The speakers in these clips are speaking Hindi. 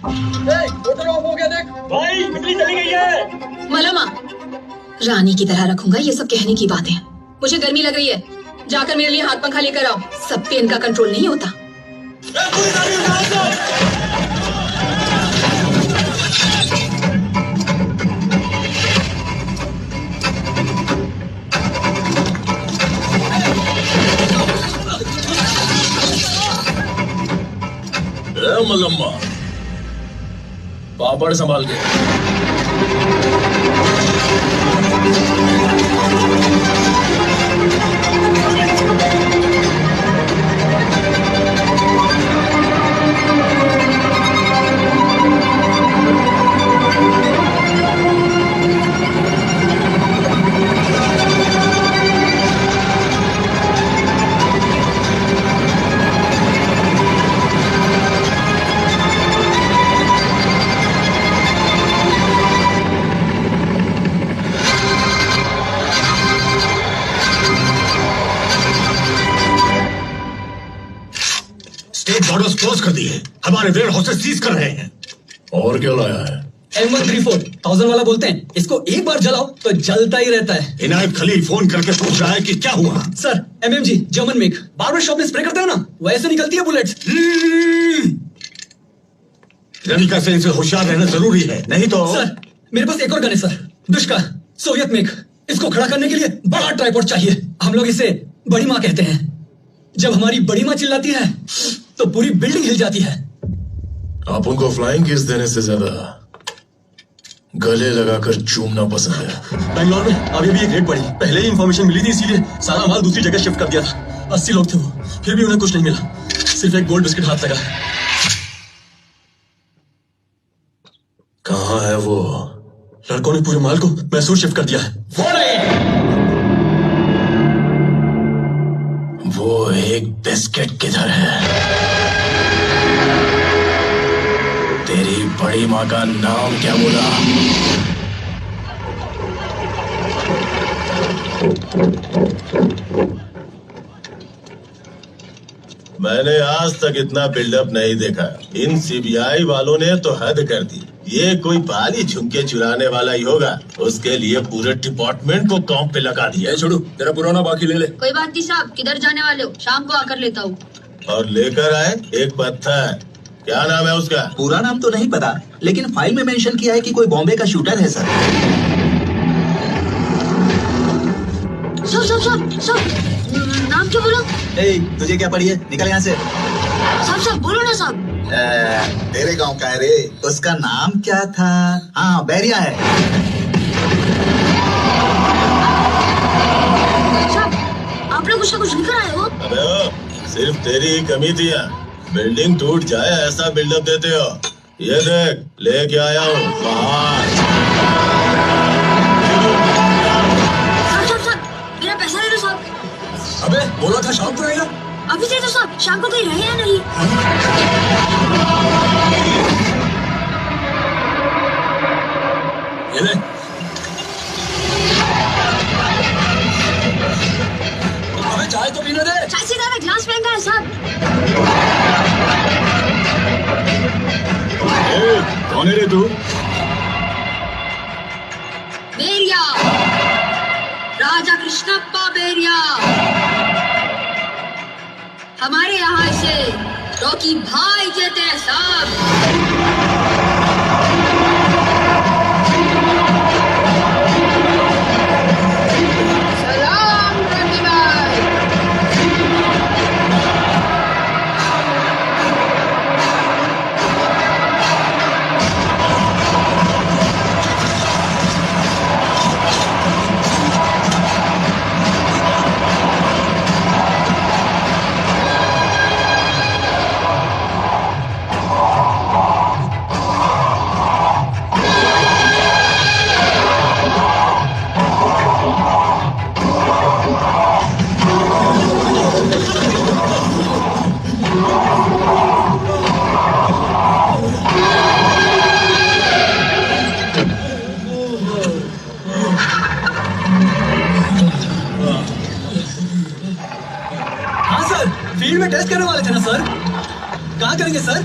मोटर ऑफ हो गया देख। भाई बिजली चली गई है। मलमा, रानी की तरह रखूंगा, ये सब कहने की बात है। मुझे गर्मी लग रही है, जाकर मेरे लिए हाथ पंखा लेकर आओ। सब पे इनका कंट्रोल नहीं होता। मलम्मा, पापड़ संभाल के। बॉर्डर्स क्लोज कर दिए, हमारे वेयर हाउसेस सीज कर रहे हैं। और क्या लाया है? M134 1000 वाला बोलते हैं, इसको एक बार जलाओ तो जलता ही रहता है। इनायत खलील फोन करके पूछ रहा है कि क्या हुआ। Sir, MMG German make, barber shop में स्प्रे करते हो ना, वैसे निकलती है बुलेट्स। रनिका से इनसे होशियार रहना जरूरी है, नहीं तो। सर, मेरे पास एक और गन है सर, दुष्का, सोवियत मेक। इसको खड़ा करने के लिए बड़ा ट्राइपॉड चाहिए। हम लोग इसे बड़ी माँ कहते हैं। जब हमारी बड़ी माँ चिल्लाती है तो पूरी बिल्डिंग हिल जाती है। आप उनको फ्लाइंग किस देने से ज्यादा गले लगाकर चूमना पसंद है। बैंगलोर में अभी भी एक रेड पड़ी, पहले ही इंफॉर्मेशन मिली थी, इसीलिए सारा माल दूसरी जगह शिफ्ट कर दिया था। 80 लोग थे वो, फिर भी उन्हें कुछ नहीं मिला, सिर्फ एक गोल्ड बिस्किट हाथ लगा। कहाँ है वो? लड़कों ने पूरे माल को मैसूर शिफ्ट कर दिया है। वो एक बिस्किट किधर है? तेरी बड़ी माँ का नाम क्या बोला? मैंने आज तक इतना बिल्डअप नहीं देखा। इन सीबीआई वालों ने तो हद कर दी। ये कोई बाली झुमके चुराने वाला ही होगा, उसके लिए पूरे डिपार्टमेंट को काम पे लगा दिया। छोड़ू, तेरा पुराना बाकी ले ले। कोई बात नहीं साहब, किधर जाने वाले हो? शाम को आकर लेता हूँ। और लेकर आए एक पत्थर। क्या नाम है उसका? पूरा नाम तो नहीं पता, लेकिन फाइल में मेंशन किया है कि कोई बॉम्बे का शूटर है सर। सब नाम क्या बोलो? तुझे क्या पड़ी है? निकल यहाँ से। सब बोलो ना साहब। तेरे गांव का है रे। उसका नाम क्या था? हाँ, बैरिया है। आप लोग उसका कुछ लेकर आए हो? अबे ओ, सिर्फ तेरी ही कमी थी यहाँ। बिल्डिंग टूट जाए ऐसा बिल्डअप देते हो। ये देख, लेके आया हूँ बाहर। साहब, मेरा पैसा दे दो साहब। अबे बोला था शाम को आएगा। अभी दे दो साहब, शाम को कहीं रहे या नहीं? ये ले। अबे चाय तो पीने दे। चाय से ज्यादा ग्लास महंगा है साहब। कौन है रे तू? बेरिया, राजा कृष्णप्पा बेरिया। हमारे यहाँ इसे रॉकी भाई कहते हैं साहब। सलाम रॉकी भाई। फील्ड में टेस्ट करने वाले थे ना सर? कहाँ करेंगे सर?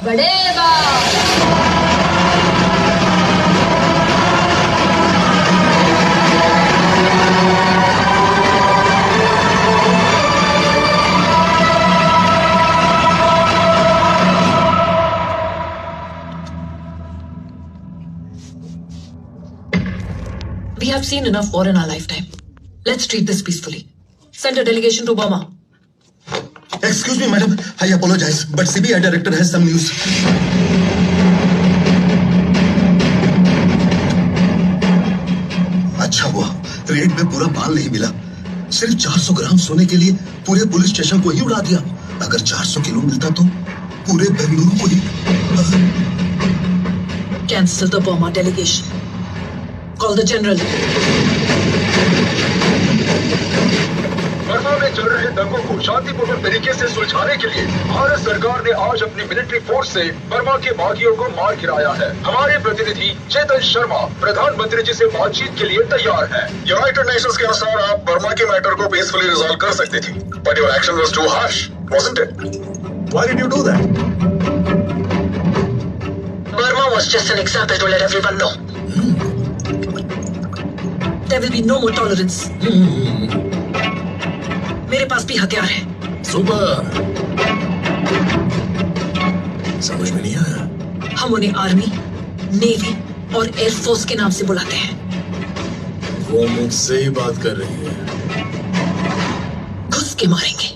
बढ़ेगा। We have seen enough war in our lifetime. Let's treat this peacefully. Send a delegation to Burma. Excuse me, madam. I apologize, but CBI director has some news. अच्छा हुआ रेड में पूरा माल नहीं मिला। सिर्फ 400 ग्राम सोने के लिए पूरे पुलिस स्टेशन को ही उड़ा दिया। अगर 400 किलो मिलता तो पूरे बेंगलुरु को ही। Cancel the Burma delegation. Call the general. Burma में चल रहे दंगों को शांतिपूर्वक तरीके से सुलझाने के लिए भारत सरकार ने आज अपनी मिलिट्री फोर्स से बर्मा के बागियों को मार गिराया है। हमारे प्रतिनिधि चेतन शर्मा प्रधानमंत्री जी से बातचीत के लिए तैयार है। यूनाइटेड नेशंस के अनुसार आप बर्मा के मैटर को पीसफुली रिजॉल्व कर सकती थी, but your action was too harsh, wasn't it? Why did you do that? Burma was just an example to let everyone know. There will be no more tolerance. मेरे पास भी हथियार है। सुपर। समझ में नहीं आया। हम उन्हें आर्मी, नेवी और एयरफोर्स के नाम से बुलाते हैं। वो मुझसे ही बात कर रही है। घुस के मारेंगे।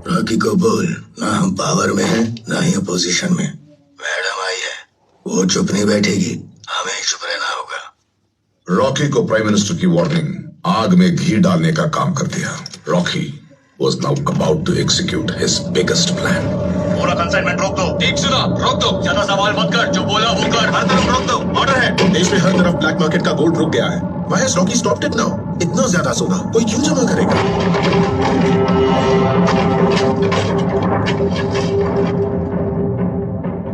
रॉकी को बोल, ना हम पावर में हैं, ना ही अपोजिशन में। मैडम आई है, वो चुप नहीं बैठेगी, हमें चुप रहना होगा। रॉकी को प्राइम मिनिस्टर की वार्निंग आग में घी डालने का काम कर दिया। Rocky was now about to execute his biggest plan. पूरा कंसाइनमेंट रोक दो। ठीक सुना, रोक दो। ज्यादा सवाल मत कर, जो बोला वो कर। हर तरफ रोक दो, ऑर्डर है। देश में हर तरफ ब्लैक मार्केट का गोल्ड रुक गया है। Why has Rocky stopped it now? इतना ज्यादा सोना कोई क्यों जमा करेगा?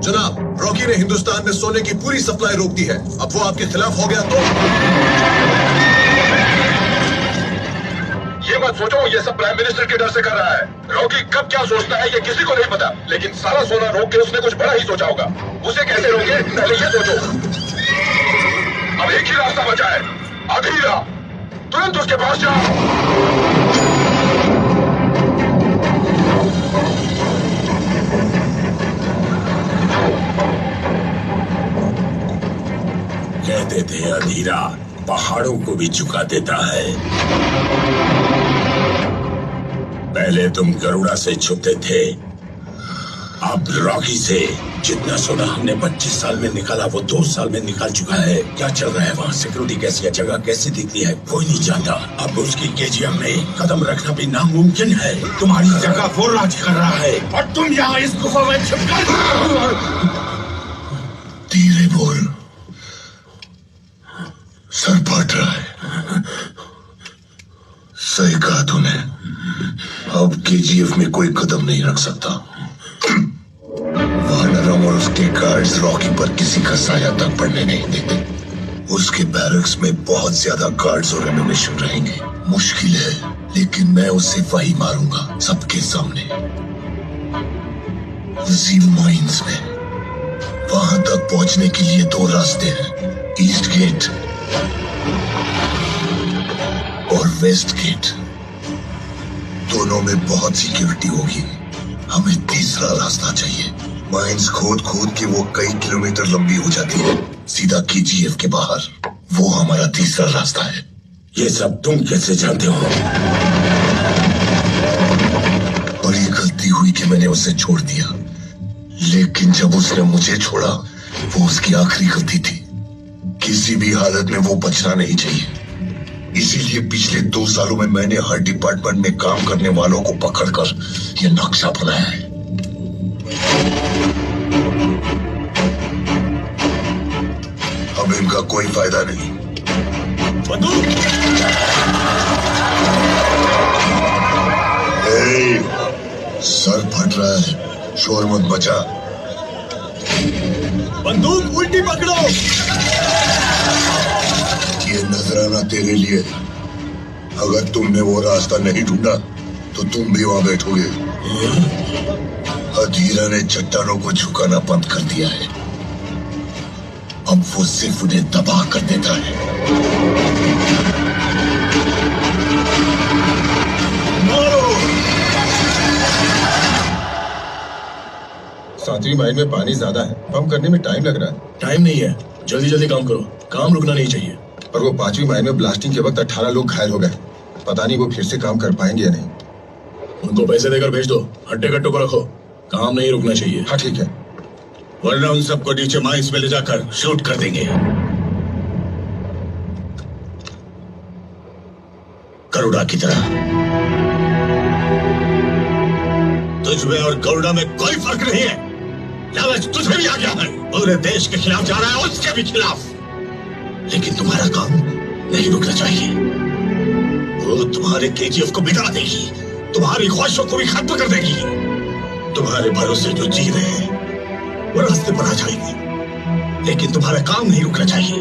जनाब, रॉकी ने हिंदुस्तान में सोने की पूरी सप्लाई रोक दी है। अब वो आपके खिलाफ हो गया तो ये मत सोचो ये सब प्राइम मिनिस्टर के डर से कर रहा है। रॉकी कब क्या सोचता है ये किसी को नहीं पता, लेकिन सारा सोना रोक के उसने कुछ बड़ा ही सोचा होगा। उसे कैसे रोके पहले ये सोचो। अब एक ही रास्ता बचा है, अधीरा। तुरंत उसके पास जाओ। कहते थे अधीरा पहाड़ों को भी झुका देता है। पहले तुम गरुड़ा से छुपते थे, अब रॉकी से। जितना सोना हमने 25 साल में निकाला वो 2 साल में निकाल चुका है। क्या चल रहा है वहाँ? सिक्योरिटी कैसी है? जगह कैसी दिखती है? कोई नहीं जानता। अब उसकी केजीएम में कदम रखना भी नामुमकिन है। तुम्हारी जगह वो राज कर रहा है और तुम यहाँ इस गुफा में छिपकर। धीरे बोल, सर फट रहा है। सही कहा तूने, अब केजीएफ में कोई कदम नहीं रख सकता। वानरम और उसके गार्ड्स रॉकी पर किसी का साया तक पड़ने नहीं देते। उसके बैरक्स में बहुत ज्यादा गार्ड्स और एम्यूनिशन रहेंगे। मुश्किल है, लेकिन मैं उसे वही मारूंगा सबके सामने। वजीम माइंस में। वहां तक पहुंचने के लिए 2 रास्ते हैं, ईस्ट गेट और वेस्ट गेट। दोनों में बहुत सिक्योरिटी होगी। हमें तीसरा रास्ता चाहिए। माइंस खोद खोद के वो कई किलोमीटर लंबी हो जाती है, सीधा केजीएफ के बाहर। वो हमारा तीसरा रास्ता है। ये सब तुम कैसे जानते हो? बड़ी गलती हुई कि मैंने उसे छोड़ दिया, लेकिन जब उसने मुझे छोड़ा वो उसकी आखिरी गलती थी। किसी भी हालत में वो बचना नहीं चाहिए। इसीलिए पिछले 2 सालों में मैंने हर डिपार्टमेंट में काम करने वालों को पकड़कर ये नक्शा बनाया है। अब इनका कोई फायदा नहीं। बंदूक! सर फट रहा है, शोर मत मचा। बंदूक उल्टी पकड़ो। है। अगर तुमने वो रास्ता नहीं ढूंढा तो तुम भी वहां बैठोगे। हदीरा ने चट्टानों को झुकाना बंद कर दिया है। अब वो सिर्फ उन्हें तबाह कर देता है। मारो! 7वीं माइल में पानी ज्यादा है, पंप करने में टाइम लग रहा है। टाइम नहीं है, जल्दी जल्दी काम करो, काम रुकना नहीं चाहिए। पर वो 5वीं माइल में ब्लास्टिंग के वक्त 18 लोग घायल हो गए। पता नहीं वो फिर से काम कर पाएंगे या नहीं। उनको पैसे देकर भेज दो, हड्डे कट्टों को रखो, काम नहीं रुकना चाहिए। हाँ ठीक है, वरना उन सबको नीचे माइंस में ले जाकर शूट कर देंगे। गरुड़ा की तरह। तुझमें और गरुड़ा में कोई फर्क नहीं है। लालच तुझे भी आ गया है, पूरे देश के खिलाफ जा रहा है, उसके भी खिलाफ। लेकिन तुम्हारा काम नहीं रुकना चाहिए। वो तुम्हारे केजीएफ को बिगाड़ देगी, तुम्हारी ख्वाहिशों को भी खत्म कर देगी। तुम्हारे भरोसे जो जी रहे हैं वो रास्ते पर आ जाएंगे, लेकिन तुम्हारा काम नहीं रुकना चाहिए।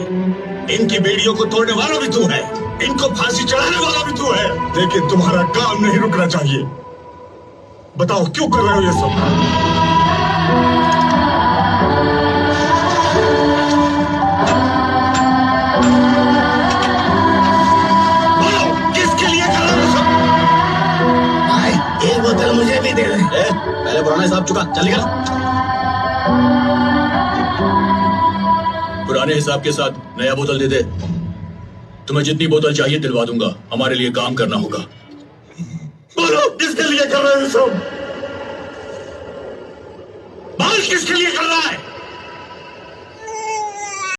इनकी बेड़ियों को तोड़ने वाला भी तू है, इनको फांसी चढ़ाने वाला भी तू है, लेकिन तुम्हारा काम नहीं रुकना चाहिए। बताओ क्यों कर रहे हो ये सब? बोलो, किसके लिए कर रहे हो सब? भाई, एक बोतल मुझे भी दे दे। पहले पुराना हिसाब चुका, चल निकल। पुराने हिसाब के साथ नया बोतल दे दे। तुम्हें जितनी बोतल चाहिए दिलवा दूंगा, हमारे लिए काम करना होगा। बोलो, किसके लिए कर रहे हो सब? बाल किसके लिए कर रहा है?